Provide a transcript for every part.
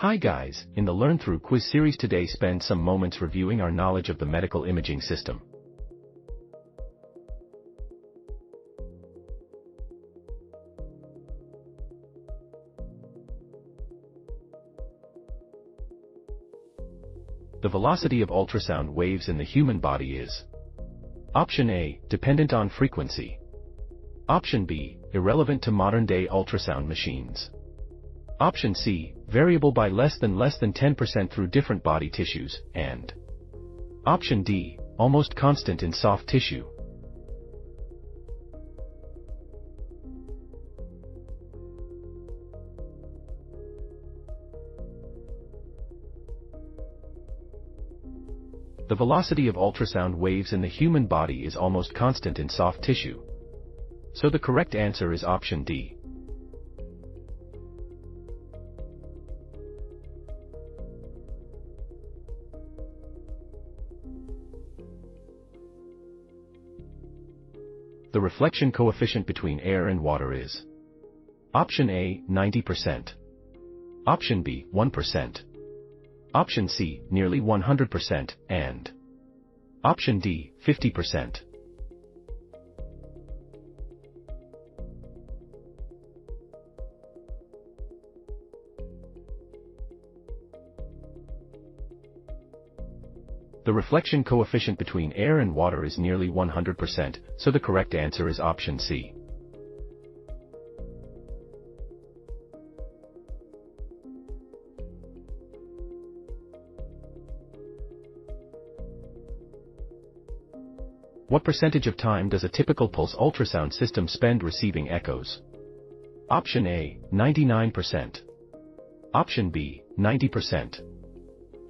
Hi guys, in the Learn Through quiz series today spend some moments reviewing our knowledge of the medical imaging system. The velocity of ultrasound waves in the human body is: Option A, dependent on frequency. Option B, irrelevant to modern-day ultrasound machines. Option C, variable by less than 10% through different body tissues, and Option D, almost constant in soft tissue. The velocity of ultrasound waves in the human body is almost constant in soft tissue. So the correct answer is Option D. The reflection coefficient between air and water is: Option A, 90%. Option B, 1%. Option C, nearly 100%, and Option D, 50%. The reflection coefficient between air and water is nearly 100%, so the correct answer is Option C. What percentage of time does a typical pulse ultrasound system spend receiving echoes? Option A, 99%. Option B, 90%.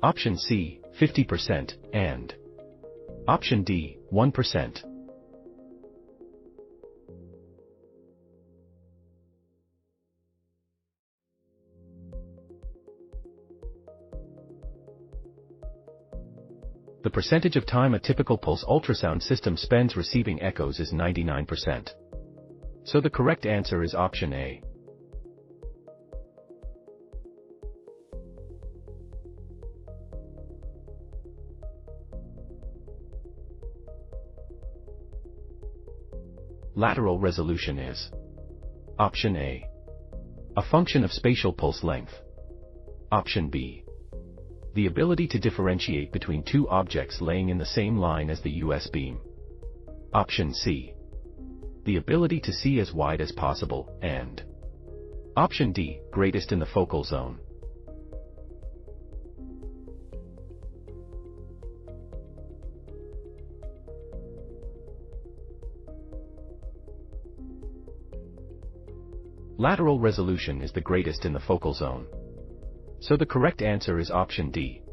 Option C, 50%, and Option D, 1%. The percentage of time a typical pulse ultrasound system spends receiving echoes is 99%. So the correct answer is Option A. Lateral resolution is: Option A, a function of spatial pulse length. Option B, the ability to differentiate between two objects laying in the same line as the US beam. Option C, the ability to see as wide as possible, and Option D, greatest in the focal zone. Lateral resolution is the greatest in the focal zone. So the correct answer is Option D.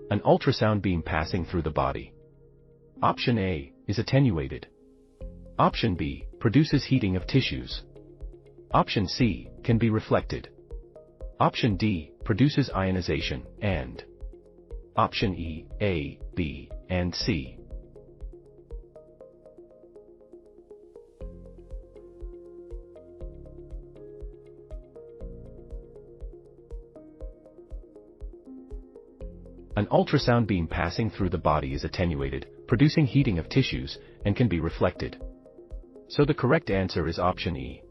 An ultrasound beam passing through the body. Option A, is attenuated. Option B, produces heating of tissues. Option C, can be reflected. Option D, produces ionization, and Option E, A, B, and C. An ultrasound beam passing through the body is attenuated, producing heating of tissues, and can be reflected. So the correct answer is Option E.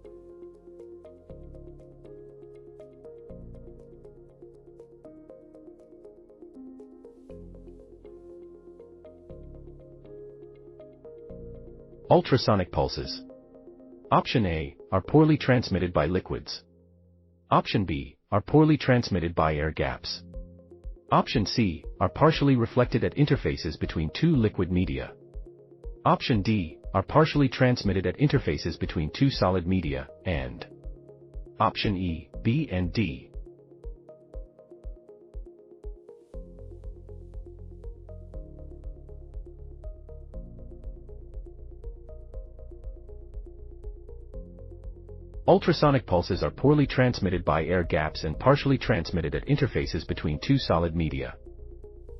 Ultrasonic pulses. Option A, are poorly transmitted by liquids. Option B, are poorly transmitted by air gaps. Option C, are partially reflected at interfaces between two liquid media. Option D, are partially transmitted at interfaces between two solid media, and Option E, B and D. Ultrasonic pulses are poorly transmitted by air gaps and partially transmitted at interfaces between two solid media.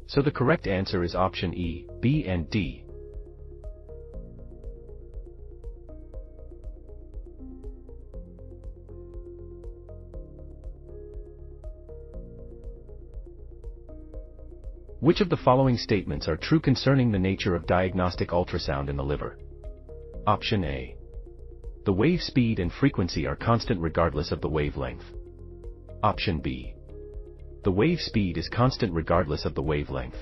So the correct answer is option E, B and D. Which of the following statements are true concerning the nature of diagnostic ultrasound in the liver? Option A. The wave speed and frequency are constant regardless of the wavelength. Option B. The wave speed is constant regardless of the wavelength.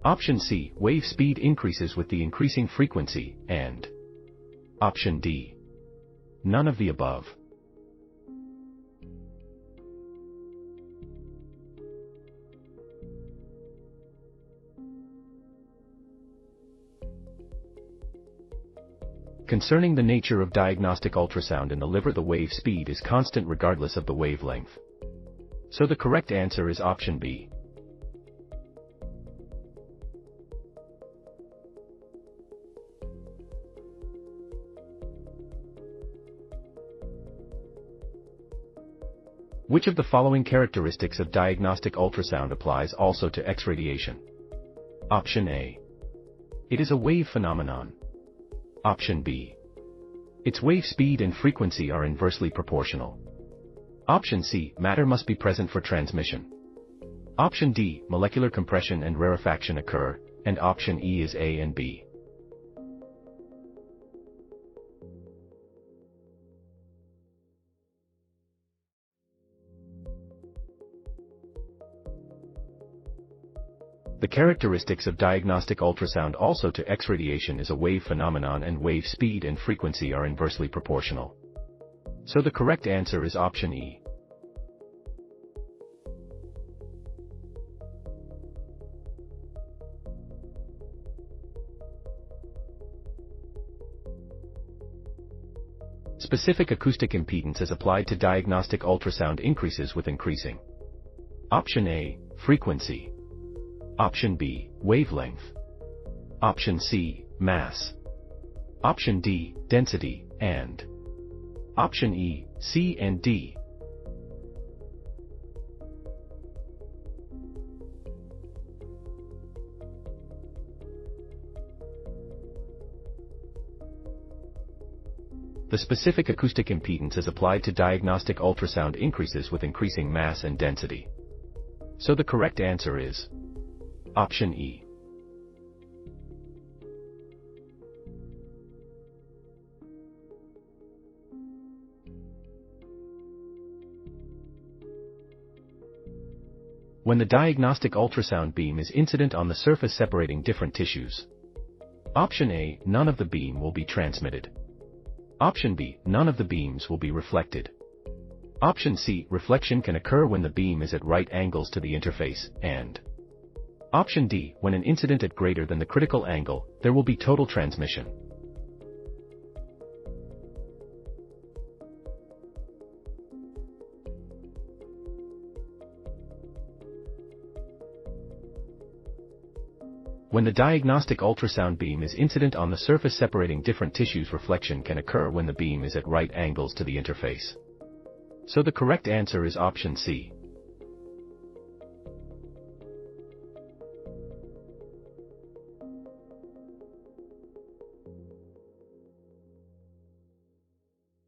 Option C. Wave speed increases with the increasing frequency, and Option D. None of the above. Concerning the nature of diagnostic ultrasound in the liver, the wave speed is constant regardless of the wavelength. So the correct answer is option B. Which of the following characteristics of diagnostic ultrasound applies also to X radiation? Option A. It is a wave phenomenon. Option B. Its wave speed and frequency are inversely proportional. Option C. Matter must be present for transmission. Option D. Molecular compression and rarefaction occur, and option E is A and B. The characteristics of diagnostic ultrasound also to X radiation is a wave phenomenon, and wave speed and frequency are inversely proportional. So the correct answer is option E. Specific acoustic impedance as applied to diagnostic ultrasound increases with increasing. Option A. Frequency. Option B. Wavelength. Option C. Mass. Option D. Density, and option E. C and D. The specific acoustic impedance as applied to diagnostic ultrasound increases with increasing mass and density. So the correct answer is option E. When the diagnostic ultrasound beam is incident on the surface separating different tissues. Option A. None of the beam will be transmitted. Option B. None of the beams will be reflected. Option C. Reflection can occur when the beam is at right angles to the interface, and option D. When an incident at greater than the critical angle, there will be total transmission. When the diagnostic ultrasound beam is incident on the surface separating different tissues, reflection can occur when the beam is at right angles to the interface. So the correct answer is option C.